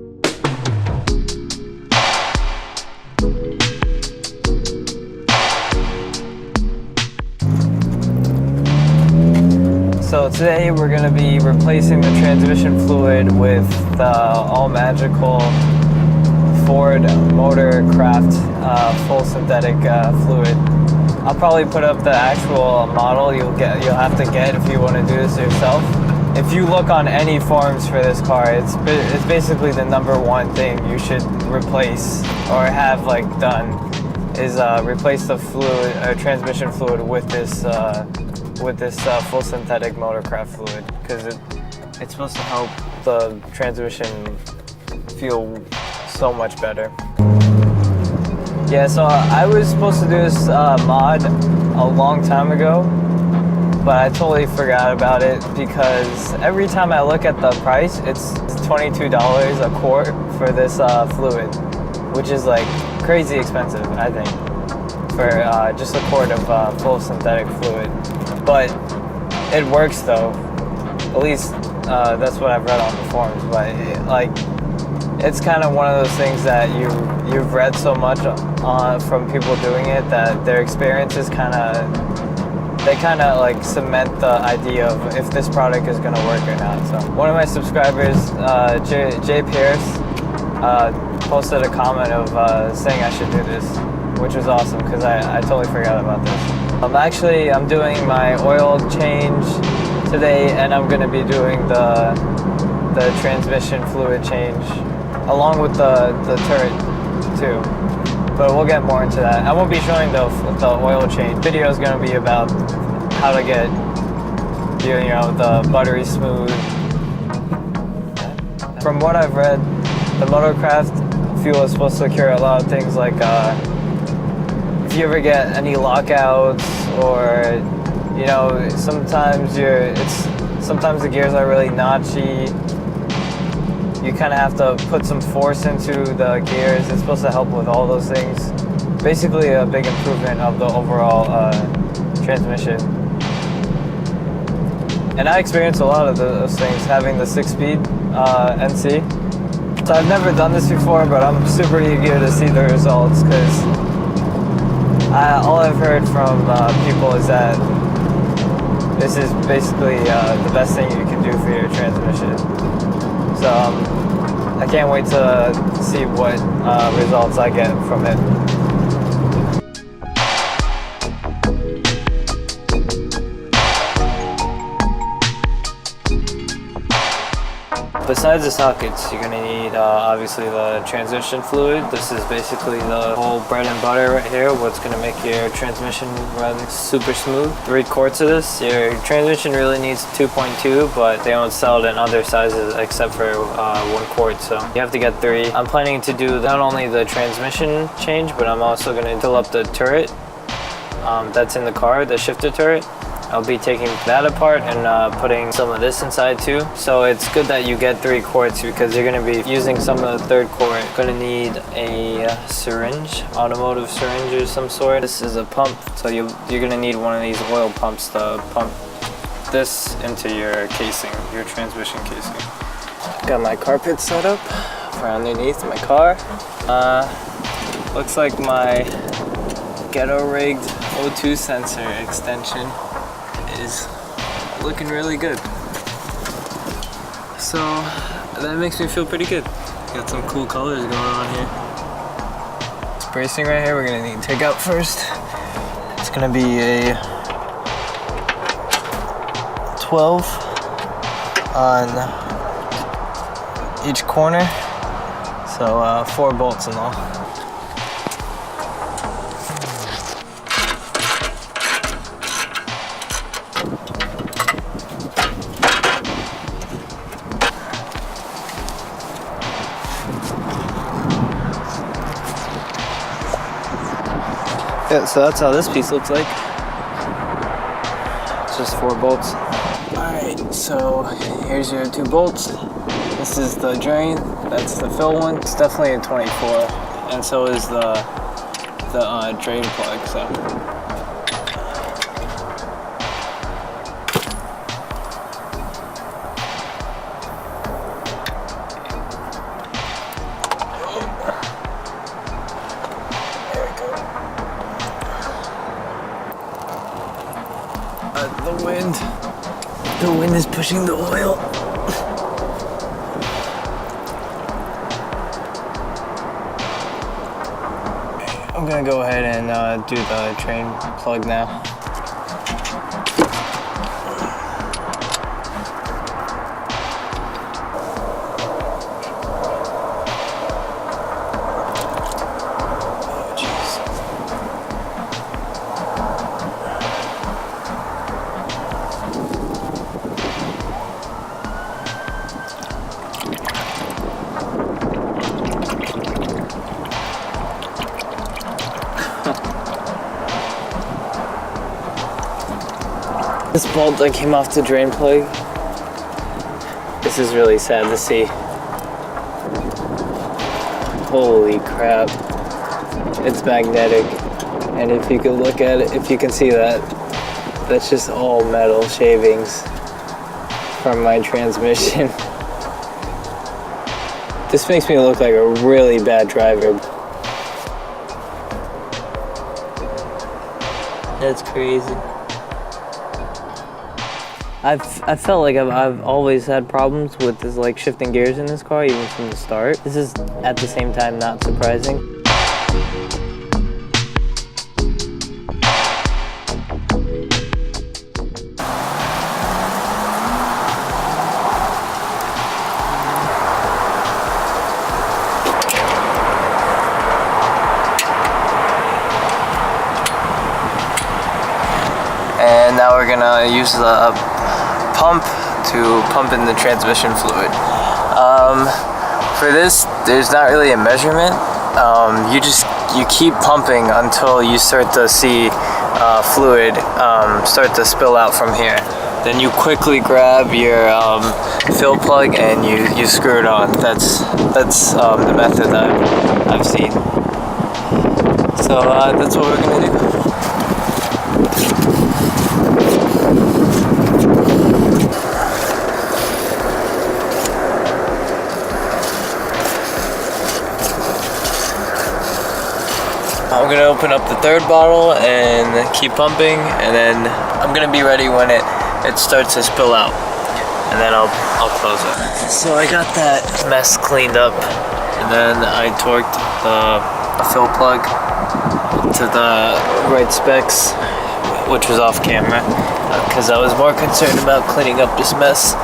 So today we're going to be replacing the transmission fluid with the all-magical Ford Motorcraft full synthetic fluid. I'll probably put up the actual model you'll have to get if you want to do this yourself. If you look on any forums for this car, it's basically the #1 thing you should replace or have like done is replace the fluid or transmission fluid with this full synthetic Motorcraft fluid, because it's supposed to help the transmission feel so much better. Yeah, so I was supposed to do this mod a long time ago, but I totally forgot about it because every time I look at the price, it's $22 a quart for this fluid, which is like crazy expensive, I think, for just a quart of full synthetic fluid. But it works though. At least that's what I've read on the forums. But it's kind of one of those things that you've read so much from people doing it that their experiences kind of like cement the idea of if this product is going to work or not. So one of my subscribers, Jay Pierce, posted a comment of saying I should do this, which was awesome because I totally forgot about this. I'm doing my oil change today, and I'm going to be doing the transmission fluid change along with the turret too. But we'll get more into that. I won't be showing the oil change. The video is going to be about how to get the buttery smooth. From what I've read, the Motorcraft fuel is supposed to cure a lot of things like if you ever get any lockouts, or sometimes the gears are really notchy. You kind of have to put some force into the gears. It's supposed to help with all those things. Basically a big improvement of the overall transmission. And I experienced a lot of those things having the 6-speed NC. So I've never done this before, but I'm super eager to see the results because all I've heard from people is that this is basically the best thing you can do for your transmission. So I can't wait to see what results I get from it. Besides the sockets, you're going to need obviously the transmission fluid. This is basically the whole bread and butter right here, what's going to make your transmission run super smooth. 3 quarts of this. Your transmission really needs 2.2, but they don't sell it in other sizes except for 1 quart, so you have to get 3. I'm planning to do not only the transmission change, but I'm also going to fill up the turret that's in the car, the shifter turret. I'll be taking that apart and putting some of this inside too. So it's good that you get 3 quarts because you're going to be using some of the 3rd quart. Going to need a syringe, automotive syringe of some sort. This is a pump, so you're going to need one of these oil pumps to pump this into your casing, your transmission casing. Got my carpet set up for underneath my car. Looks like my ghetto rigged O2 sensor extension is looking really good. So that makes me feel pretty good. Got some cool colors going on here. This bracing right here we're gonna need to take out first. It's gonna be a 12 on each corner. So 4 bolts in all. Yeah, so that's how this piece looks like. It's just 4 bolts. Alright, so here's your 2 bolts. This is the drain, that's the fill one. It's definitely a 24, and so is the drain plug. So The wind. The wind is pushing the oil. I'm gonna go ahead and do the drain plug now. This bolt that came off the drain plug, this is really sad to see. Holy crap. It's magnetic. And if you can look at it, if you can see that, that's just all metal shavings from my transmission. This makes me look like a really bad driver. That's crazy. I felt like I've always had problems with this, like, shifting gears in this car, even from the start. This is at the same time not surprising. And now we're gonna use the pump to pump in the transmission fluid. For this, there's not really a measurement. You keep pumping until you start to see fluid start to spill out from here. Then you quickly grab your fill plug and you screw it on. That's the method that I've seen. So that's what we're gonna do. I'm gonna open up the third bottle and keep pumping, and then I'm gonna be ready when it starts to spill out, and then I'll close it. So I got that mess cleaned up, and then I torqued the fill plug to the right specs, which was off camera, because I was more concerned about cleaning up this mess.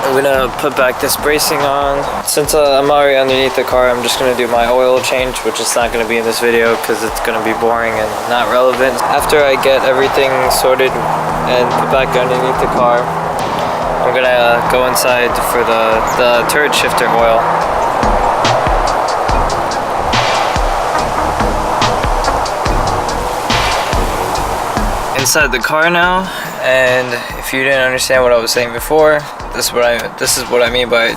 I'm gonna put back this bracing on. Since I'm already underneath the car, I'm just gonna do my oil change, which is not gonna be in this video because it's gonna be boring and not relevant. After I get everything sorted and put back underneath the car, I'm gonna go inside for the turret shifter oil. Inside the car now, and if you didn't understand what I was saying before, this is what I mean by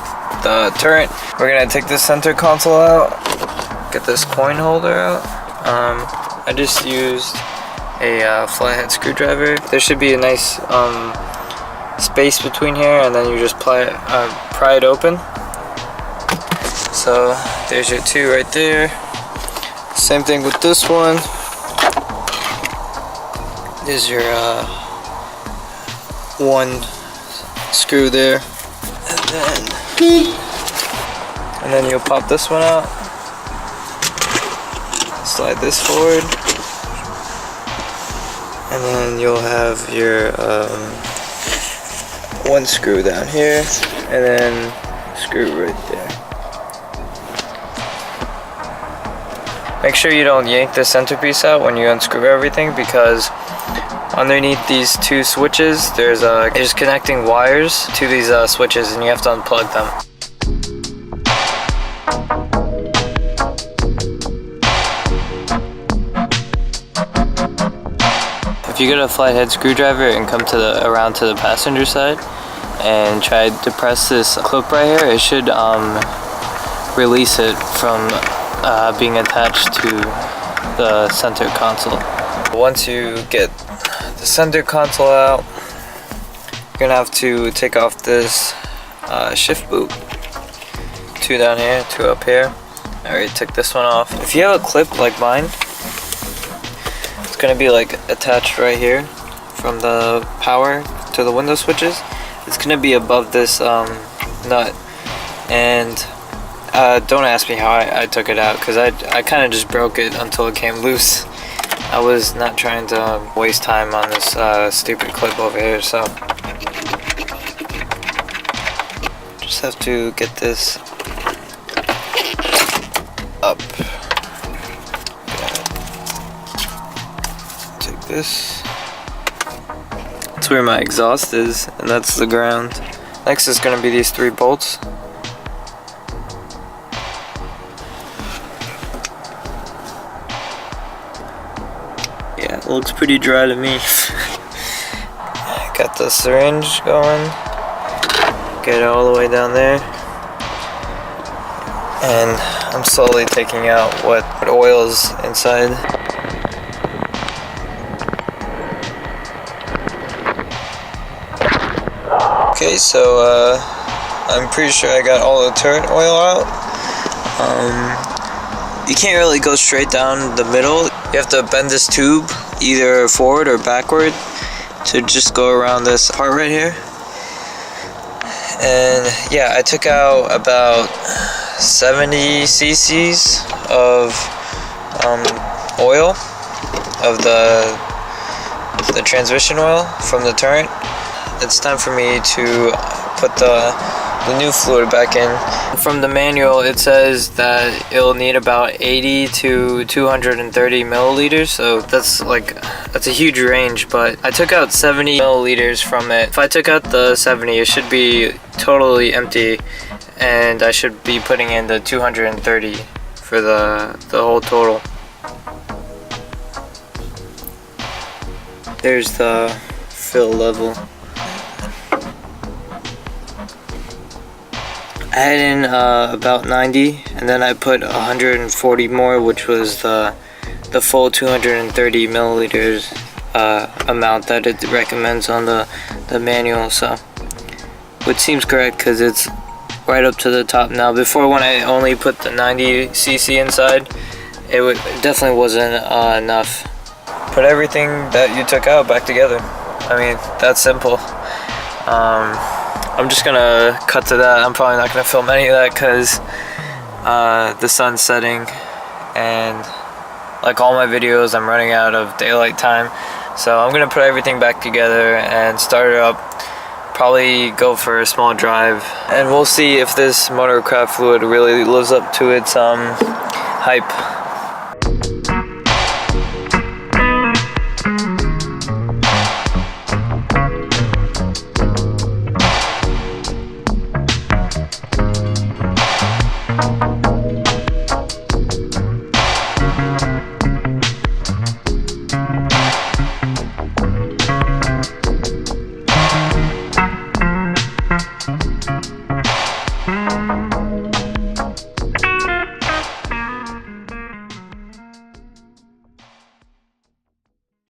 the Turrent. We're gonna take this center console out, get this coin holder out. I just used a flathead screwdriver. There should be a nice space between here, and then you just pry it open. So there's your two right there. Same thing with this one. There's your one screw there, and then you'll pop this one out, slide this forward, and then you'll have your one screw down here, and then screw right there. Make sure you don't yank the centerpiece out when you unscrew everything, because underneath these two switches, there's connecting wires to these switches, and you have to unplug them. If you get a flathead screwdriver and come around to the passenger side and try to press this clip right here, it should release it from being attached to the center console. Once you get the center console out, you're gonna have to take off this shift boot. Two down here, two up here. I already took this one off. If you have a clip like mine, it's gonna be like attached right here from the power to the window switches. It's gonna be above this nut, and don't ask me how I took it out, because I kind of just broke it until it came loose. I was not trying to waste time on this stupid clip over here, so just have to get this up. Take this. That's where my exhaust is, and that's the ground. Next is going to be these 3 bolts. Yeah, it looks pretty dry to me. Got the syringe going. Get it all the way down there. And I'm slowly taking out what oil is inside. Okay, so I'm pretty sure I got all the turret oil out. You can't really go straight down the middle. You have to bend this tube either forward or backward to just go around this part right here. And yeah, I took out about 70 cc's of oil, of the transmission oil from the Turrent. It's time for me to put the new fluid back in. From the manual, it says that it'll need about 80 to 230 milliliters, so that's a huge range, but I took out 70 milliliters from it. If I took out the 70, it should be totally empty, and I should be putting in the 230 for the whole total. There's the fill level. I had in about 90, and then I put 140 more, which was the full 230 milliliters amount that it recommends on the manual. So, which seems correct because it's right up to the top now. Before, when I only put the 90 cc inside, it definitely wasn't enough. Put everything that you took out back together. I mean, that's simple. I'm just gonna cut to that. I'm probably not gonna film any of that because the sun's setting, and like all my videos, I'm running out of daylight time. So I'm gonna put everything back together and start it up. Probably go for a small drive, and we'll see if this Motorcraft fluid really lives up to its hype.